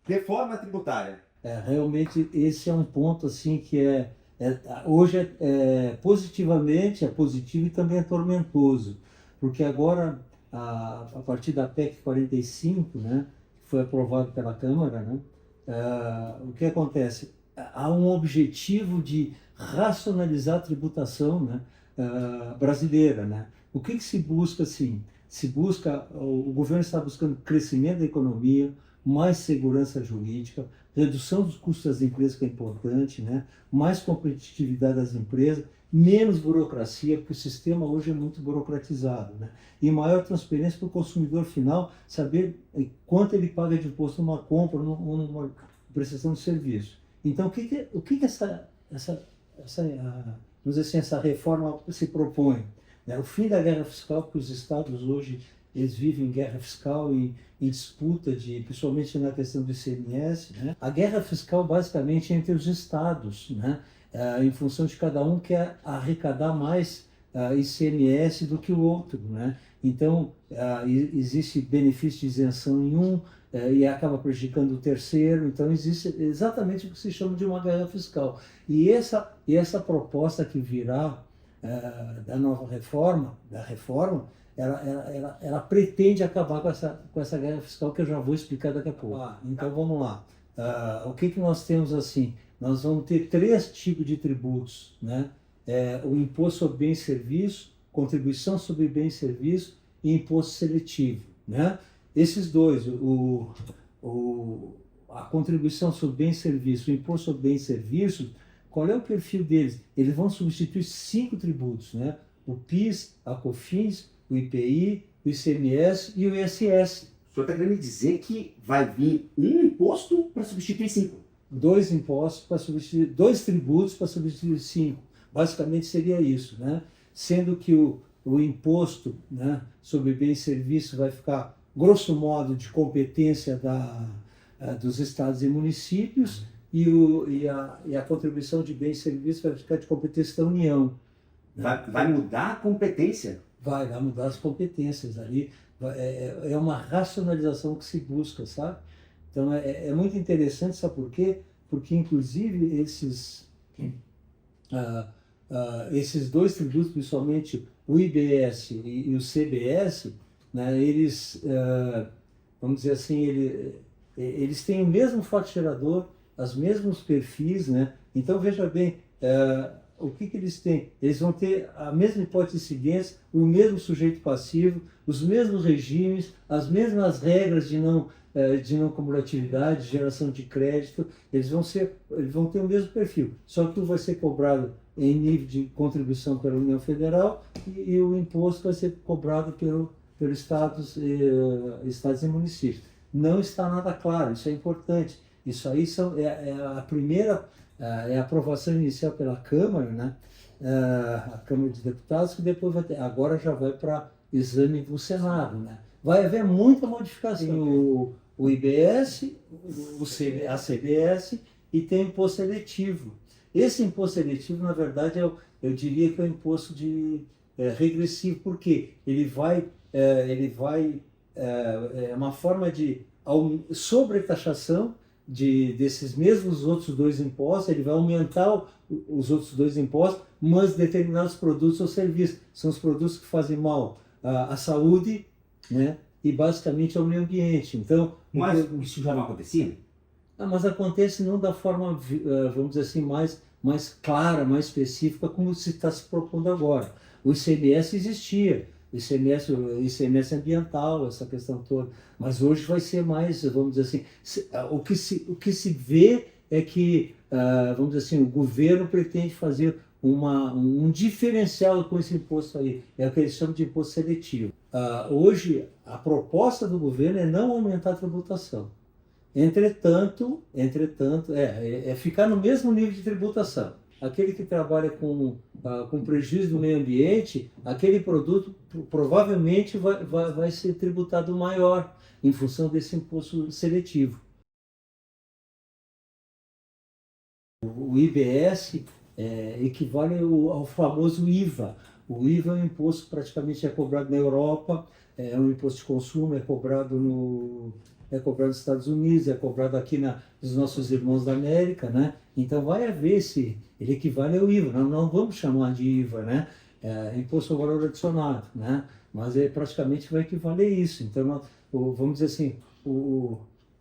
Reforma tributária. Realmente esse é um ponto assim que hoje positivamente é positivo e também é tormentoso, porque agora a partir da PEC 45, né, que foi aprovado pela Câmara, né, o que acontece? Há um objetivo de racionalizar a tributação, né, brasileira, né? O que se busca assim? O governo está buscando crescimento da economia, mais segurança jurídica, redução dos custos das empresas, que é importante, né? Mais competitividade das empresas, menos burocracia, porque o sistema hoje é muito burocratizado, né? E maior transparência para o consumidor final saber quanto ele paga de imposto numa compra, numa prestação de serviço. Então, o que vamos dizer assim, essa reforma se propõe? Né? O fim da guerra fiscal, que os estados hoje eles vivem em guerra fiscal e em disputa, principalmente na questão do ICMS. Né? A guerra fiscal basicamente é entre os estados, né? Em função de cada um quer arrecadar mais ICMS do que o outro. Né? Então, existe benefício de isenção em um e acaba prejudicando o terceiro. Então, existe exatamente o que se chama de uma guerra fiscal. E essa proposta que virá da nova reforma, ela pretende acabar com essa guerra fiscal que eu já vou explicar daqui a pouco. Então vamos lá. O que nós temos assim? Nós vamos ter três tipos de tributos, né? O imposto sobre bem e serviço, contribuição sobre bem e serviço e imposto seletivo, né? Esses dois, a contribuição sobre bem e serviço, o imposto sobre bem e serviço, qual é o perfil deles? Eles vão substituir 5 tributos, né? O PIS, a COFINS, o IPI, o ICMS e o ISS. O senhor está querendo dizer que vai vir um imposto para substituir 5? 2 impostos para substituir, 2 tributos para substituir 5. Basicamente seria isso, né? Sendo que o imposto, né, sobre bem e serviço vai ficar, grosso modo, de competência dos estados e municípios, e a contribuição de bem e serviço vai ficar de competência da União. Vai mudar a competência? Vai mudar as competências ali. É uma racionalização que se busca, sabe? Então é muito interessante, sabe por quê? Porque, inclusive, esses 2 tributos, principalmente o IBS e o CBS, né, eles, vamos dizer assim, eles têm o mesmo fato gerador, os mesmos perfis, né? Então, veja bem, o que eles têm? Eles vão ter a mesma hipótese de incidência, o mesmo sujeito passivo, os mesmos regimes, as mesmas regras de não cumulatividade, de geração de crédito. Eles vão ter o mesmo perfil, só que um vai ser cobrado em nível de contribuição pela União Federal e o imposto vai ser cobrado pelos estados e municípios. Não está nada claro, isso é importante. Isso aí é a primeira a aprovação inicial pela Câmara, né? A Câmara dos Deputados, que depois agora já vai para exame no Senado, né? Vai haver muita modificação. O IBS, a CBS e tem o imposto seletivo. Esse imposto seletivo, na verdade, eu diria que é um imposto regressivo, porque é uma forma de sobretaxação desses mesmos outros 2 impostos. Ele vai aumentar os outros 2 impostos, mas determinados produtos ou serviços. São os produtos que fazem mal à saúde, né? E basicamente ao meio ambiente. Então, mas isso já não acontecia? Mas acontece não da forma, vamos dizer assim, mais clara, mais específica, como se está se propondo agora. O ICMS existia, o ICMS ambiental, essa questão toda, mas hoje vai ser mais, vamos dizer assim, o que se vê é que, vamos dizer assim, o governo pretende fazer um diferencial com esse imposto aí, é o que eles chamam de imposto seletivo. Hoje, a proposta do governo é não aumentar a tributação. Entretanto, ficar no mesmo nível de tributação. Aquele que trabalha com prejuízo do meio ambiente, aquele produto provavelmente vai ser tributado maior em função desse imposto seletivo. O IBS equivale ao famoso IVA. O IVA é um imposto que praticamente é cobrado na Europa, é um imposto de consumo, é cobrado é cobrado nos Estados Unidos, é cobrado aqui dos nossos irmãos da América, né? Então vai haver ele equivale ao IVA, não vamos chamar de IVA, né? Imposto ao valor adicionado, né? Mas praticamente vai equivaler a isso. Então, vamos dizer assim,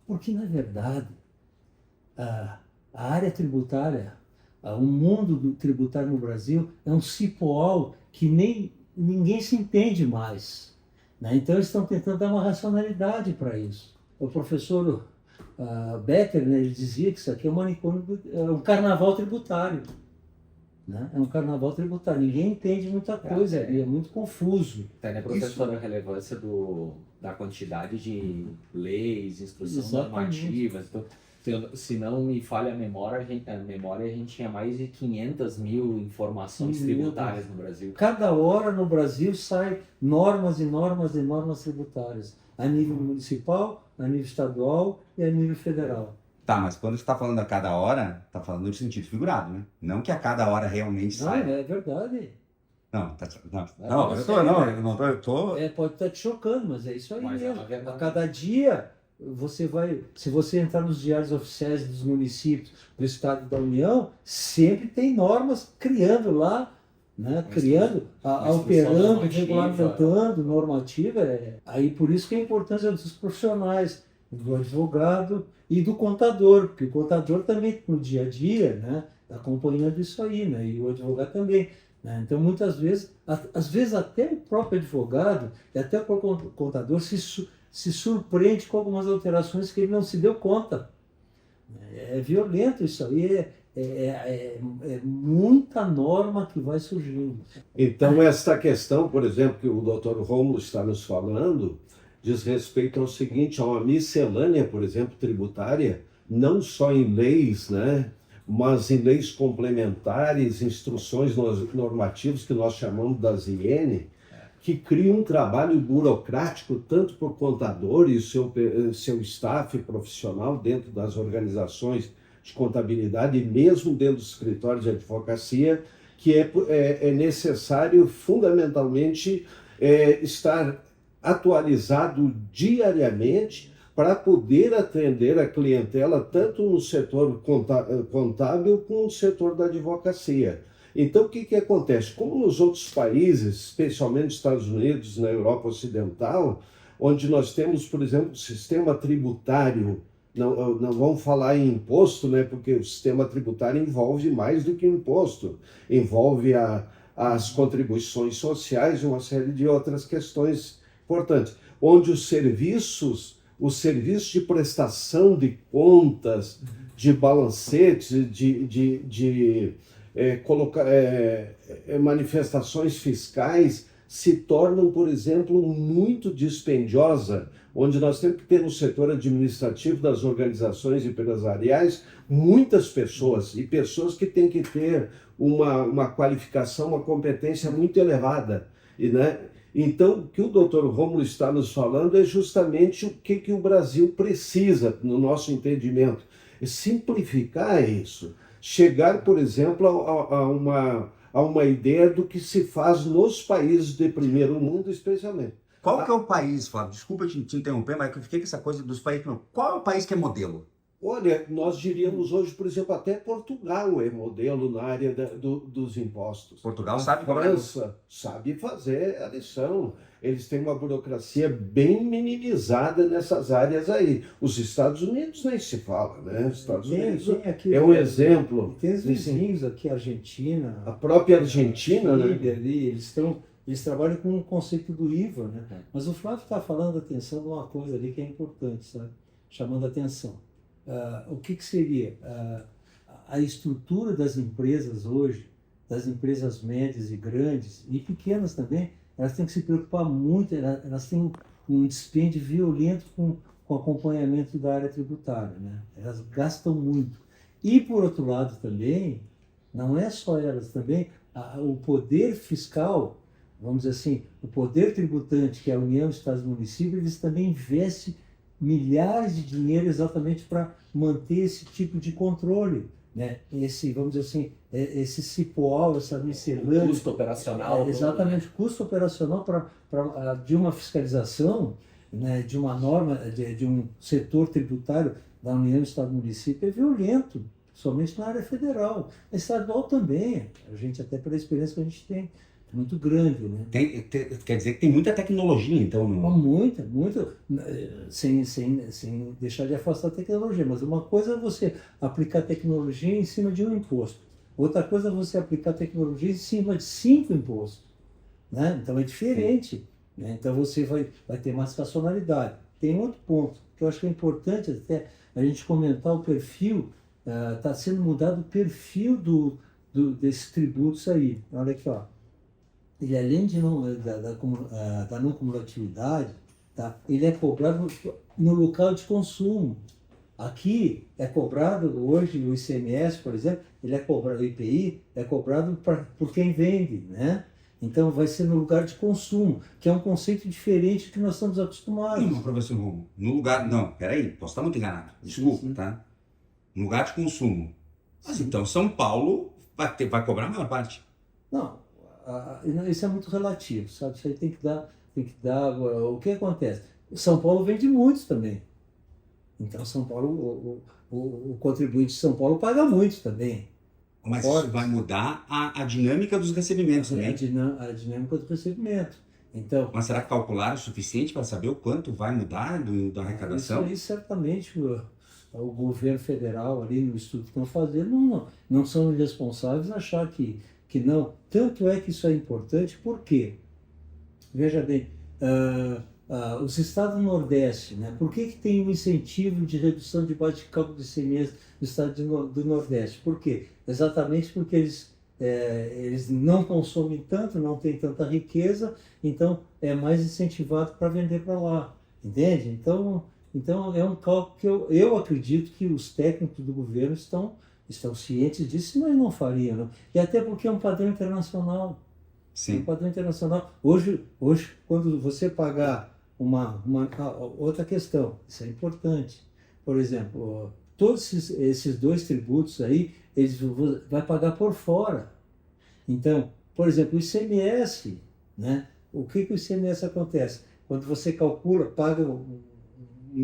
porque na verdade a área tributária, o mundo tributário no Brasil é um cipoal que ninguém se entende mais, né? Então eles estão tentando dar uma racionalidade para isso. O professor Becker, né, ele dizia que isso aqui é um carnaval tributário, né? É um carnaval tributário, ninguém entende muita coisa, é muito confuso. Né, professor, a relevância da quantidade de leis, instruções normativas. Então, se não me falha a memória, a gente tinha mais de 500 mil informações tributárias no Brasil. Cada hora no Brasil sai normas e normas e normas tributárias, a nível municipal, a nível estadual e a nível federal. Tá, mas quando você está falando a cada hora, está falando no sentido figurado, né? Não que a cada hora realmente saia. Não, é verdade. Não, eu tô... Pode estar te chocando, mas é isso aí Mas mesmo. é A cada dia, se você entrar nos diários oficiais dos municípios, do Estado e da União, sempre tem normas criando lá, né? Alterando, regulamentando, normativa. Aí por isso que é a importância dos profissionais, do advogado e do contador, porque o contador também no dia a dia, né, está acompanhando isso aí, né, e o advogado também. Né? Então muitas vezes, às vezes até o próprio advogado e até o próprio contador se surpreende com algumas alterações que ele não se deu conta. É violento isso aí, é muita norma que vai surgindo. Então, esta questão, por exemplo, que o Dr. Rômulo está nos falando, diz respeito ao seguinte, a uma miscelânea, por exemplo, tributária, não só em leis, né, mas em leis complementares, instruções normativas que nós chamamos das IN, que cria um trabalho burocrático tanto para o contador e o seu staff profissional dentro das organizações de contabilidade e mesmo dentro dos escritórios de advocacia, que é necessário fundamentalmente estar atualizado diariamente para poder atender a clientela tanto no setor contábil como no setor da advocacia. Então, o que acontece? Como nos outros países, especialmente nos Estados Unidos, na Europa Ocidental, onde nós temos, por exemplo, o sistema tributário, não vamos falar em imposto, né? Porque o sistema tributário envolve mais do que imposto, envolve as contribuições sociais e uma série de outras questões importantes, onde os serviços de prestação de contas, de balancetes, de manifestações fiscais se tornam, por exemplo, muito dispendiosa, onde nós temos que ter no setor administrativo das organizações empresariais muitas pessoas, e pessoas que têm que ter uma qualificação, uma competência muito elevada. Né? Então, o que o Dr. Rômulo está nos falando é justamente o que o Brasil precisa, no nosso entendimento, é simplificar isso. Chegar, por exemplo, a uma ideia do que se faz nos países de primeiro mundo, especialmente. Qual que é o país, Flávio? Desculpa te interromper, mas eu fiquei com essa coisa dos países. Qual é o país que é modelo? Olha, nós diríamos hoje, por exemplo, até Portugal é modelo na área dos impostos. Portugal a sabe França sabe fazer a lição. Eles têm uma burocracia bem minimizada nessas áreas aí. Os Estados Unidos nem se fala, né? Os Estados Unidos aqui, é um exemplo. Tem os vizinhos aqui, a Argentina. A própria Argentina, né? Ali, eles trabalham com o conceito do IVA, né? Mas o Flávio está falando atenção de uma coisa ali que é importante, sabe? Chamando a atenção. O que seria a estrutura das empresas hoje, das empresas médias e grandes, e pequenas também, elas têm que se preocupar muito, elas têm um dispêndio violento com o acompanhamento da área tributária, né? Elas gastam muito. E, por outro lado também, não é só elas também, o poder fiscal, vamos dizer assim, o poder tributante, que é a União, Estados e Municípios, eles também investem milhares de dinheiro exatamente para manter esse tipo de controle, né? Vamos dizer assim, esse cipoal, essa miscelânea. Custo operacional. Exatamente, custo operacional de uma fiscalização né, de uma norma, de um setor tributário da União, Estado e Município é violento, somente na área federal. A estadual também, a gente até pela experiência que a gente tem, é muito grande, né? Quer dizer que tem muita tecnologia, então, Muita, sem deixar de afastar a tecnologia. Mas uma coisa é você aplicar tecnologia em cima de um imposto. Outra coisa é você aplicar tecnologia em cima de 5 impostos. Né? Então é diferente. Né? Então você vai ter mais racionalidade. Tem outro ponto que eu acho que é importante até a gente comentar o perfil. Está sendo mudado o perfil desses tributos aí. Olha aqui, ó. Ele, além de da não cumulatividade, tá? Ele é cobrado no local de consumo. Aqui é cobrado, hoje, o ICMS, por exemplo, ele é cobrado, o IPI é cobrado por quem vende, né? Então vai ser no lugar de consumo, que é um conceito diferente do que nós estamos acostumados. Não, professor Romo. No lugar. Não, peraí, posso estar muito enganado. Desculpa, Sim. tá? No lugar de consumo. Mas então São Paulo vai cobrar a maior parte. Não, isso é muito relativo, sabe? Isso aí tem que dar. O que acontece? São Paulo vende muitos também. Então São Paulo, o contribuinte de São Paulo paga muito também. Mas isso vai mudar a dinâmica dos recebimentos, né? A dinâmica do recebimento. Então, Mas será que calcularam o suficiente para saber o quanto vai mudar da arrecadação? isso aí certamente o governo federal ali no estudo que estão fazendo não são responsáveis achar que não. Tanto é que isso é importante, por quê? Veja bem, os estados do Nordeste, né? Por que tem um incentivo de redução de base de cálculo de ICMS no estado do Nordeste? Por quê? Exatamente porque eles não consomem tanto, não têm tanta riqueza, então é mais incentivado para vender para lá, entende? Então é um cálculo que eu acredito que os técnicos do governo estão cientes disso, mas não fariam, não. E até porque é um padrão internacional. Sim. É um padrão internacional. Hoje quando você pagar outra questão, isso é importante. Por exemplo, todos esses dois tributos aí, eles vai pagar por fora. Então, por exemplo, o ICMS, né? O que o ICMS acontece? Quando você calcula, paga um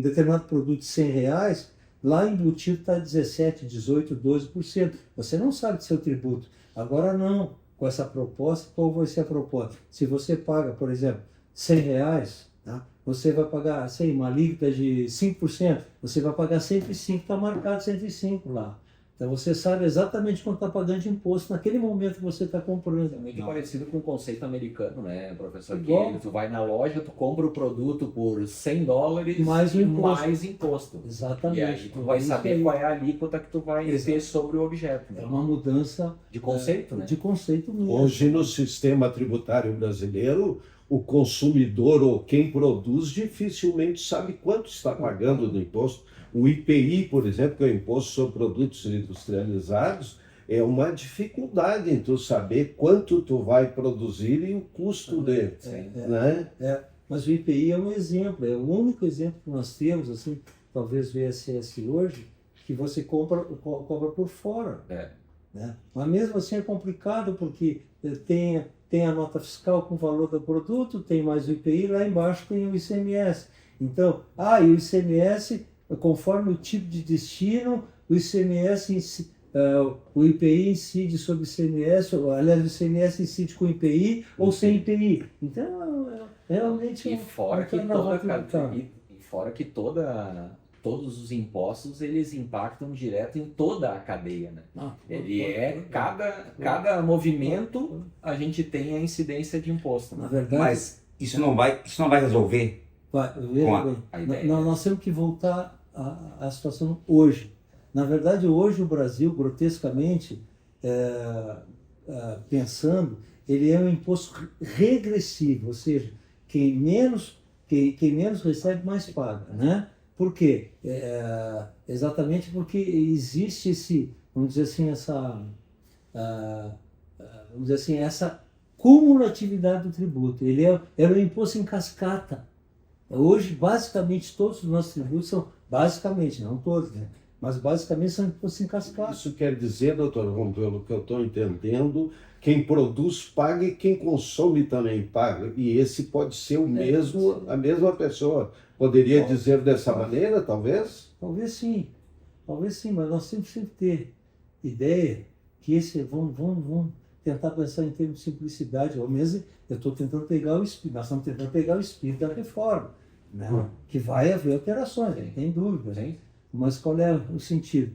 determinado produto de R$100, lá embutido está 17%, 18%, 12%. Você não sabe do seu tributo. Agora não. Com essa proposta, qual vai ser a proposta? Se você paga, por exemplo, R$100, tá? Você vai pagar, uma alíquota de 5%, você vai pagar 105, está marcado 105 lá. Então você sabe exatamente quanto está pagando de imposto naquele momento que você está comprando. É muito parecido com o conceito americano, né, professor? Igual. Que tu vai na loja, tu compra o produto por $100 Mais o imposto. mais imposto. Exatamente. E aí tu vai saber qual é a alíquota que tu vai ter sobre o objeto. É Né? uma mudança De conceito, né? de conceito mesmo. Hoje, no sistema tributário brasileiro, o consumidor ou quem produz dificilmente sabe quanto está pagando no imposto. O IPI, por exemplo, que é o Imposto sobre Produtos Industrializados, é uma dificuldade em tu saber quanto tu vai produzir e o custo dele. Né? Mas o IPI é um exemplo, é o único exemplo que nós temos, assim, talvez o ISS hoje, que você cobra por fora. Né? Mas mesmo assim é complicado, porque tem a nota fiscal com o valor do produto, tem mais o IPI, lá embaixo tem o ICMS. Então, e o ICMS, conforme o tipo de destino, o ICMS o IPI incide sobre o ICMS, aliás, o ICMS incide com o IPI ou sem IPI. Então, realmente... E fora que todos os impostos, eles impactam direto em toda a cadeia, né? Cada movimento, a gente tem a incidência de imposto. Né? Na verdade... Mas isso não vai resolver a ideia. Nós temos que voltar à situação hoje. Na verdade, hoje o Brasil, grotescamente, pensando, ele é um imposto regressivo, ou seja, quem menos recebe, mais paga, né? Por quê? Exatamente porque existe essa cumulatividade do tributo. Ele é um imposto em cascata. Hoje, basicamente, todos os nossos tributos são, basicamente, não todos, né? Mas basicamente são impostos em cascata. Isso quer dizer, doutor Ron, pelo que eu estou entendendo, quem produz paga e quem consome também paga. E esse pode ser o mesmo, a mesma pessoa. Poderia dizer dessa maneira, talvez? Talvez sim, mas nós temos que ter ideia que esse vamos tentar pensar em termos de simplicidade. Ao mesmo eu estou tentando pegar o espírito, nós estamos tentando pegar o espírito da reforma, né? Que vai haver alterações, não tem dúvida. Sim. Mas qual é o sentido?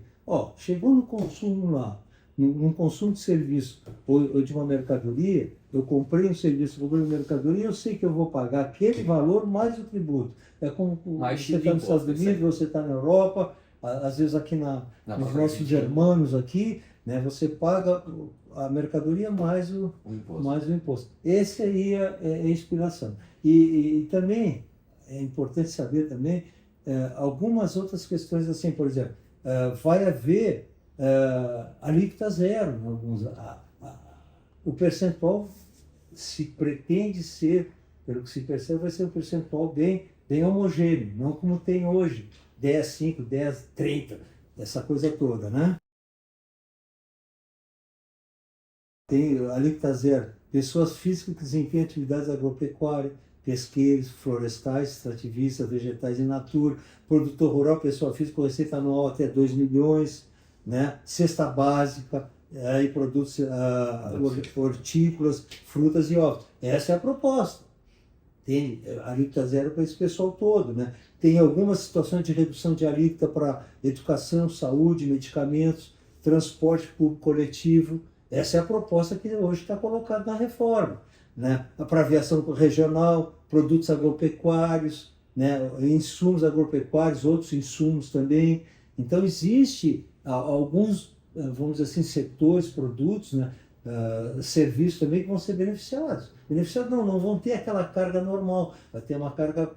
Chegou no consumo lá, num consumo de serviço ou de uma mercadoria, eu comprei um serviço, comprei uma mercadoria, eu sei que eu vou pagar aquele valor mais o tributo. É como Mais você está nos Estados Unidos, você está na Europa, às vezes aqui nos nossos irmãos aqui, né, você paga a mercadoria mais o imposto. Esse aí é a inspiração. E também é importante saber também algumas outras questões, assim, por exemplo, vai haver alíquota zero em alguns. O percentual se pretende ser, pelo que se percebe, vai ser um percentual bem homogêneo, não como tem hoje, 10, 5, 10, 30, essa coisa toda, né? Tem alíquota zero, pessoas físicas que desempenham atividades agropecuárias, pesqueiros, florestais, extrativistas, vegetais in natura, produtor rural, pessoa física com receita anual até 2 milhões, né? Cesta básica, e produtos hortícolas, frutas e ovos. Essa é a proposta. Tem alíquota zero para esse pessoal todo, né? Tem algumas situações de redução de alíquota para educação, saúde, medicamentos, transporte público coletivo. Essa é a proposta que hoje está colocada na reforma, né? Para aviação regional, produtos agropecuários, né? Insumos agropecuários, outros insumos também. Então, existe alguns, vamos dizer assim, setores, produtos, né? Serviços também que vão ser beneficiados. Beneficiados não vão ter aquela carga normal, vai ter uma carga,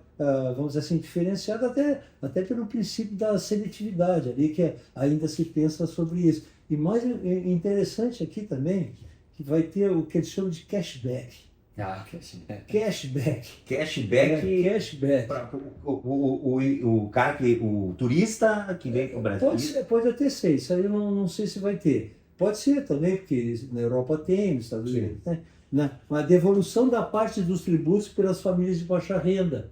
vamos dizer assim, diferenciada até pelo princípio da seletividade ali, que ainda se pensa sobre isso. E mais interessante aqui também, que vai ter o que eles chamam de cashback. Cashback. Cashback para o cara o turista que vem para o Brasil. Pode até ser, isso aí eu não sei se vai ter. Pode ser também, porque na Europa tem, nos Estados Unidos tem, né? Uma devolução da parte dos tributos pelas famílias de baixa renda.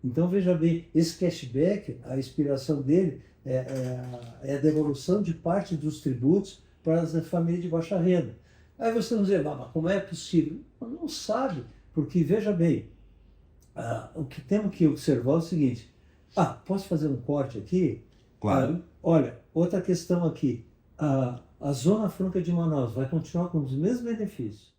Então, veja bem, esse cashback, a inspiração dele é a devolução de parte dos tributos para as famílias de baixa renda. Aí você vai dizer, mas como é possível? Não sabe, porque, veja bem, o que temos que observar é o seguinte. Posso fazer um corte aqui? Claro. Olha, outra questão aqui. A Zona Franca de Manaus vai continuar com os mesmos benefícios.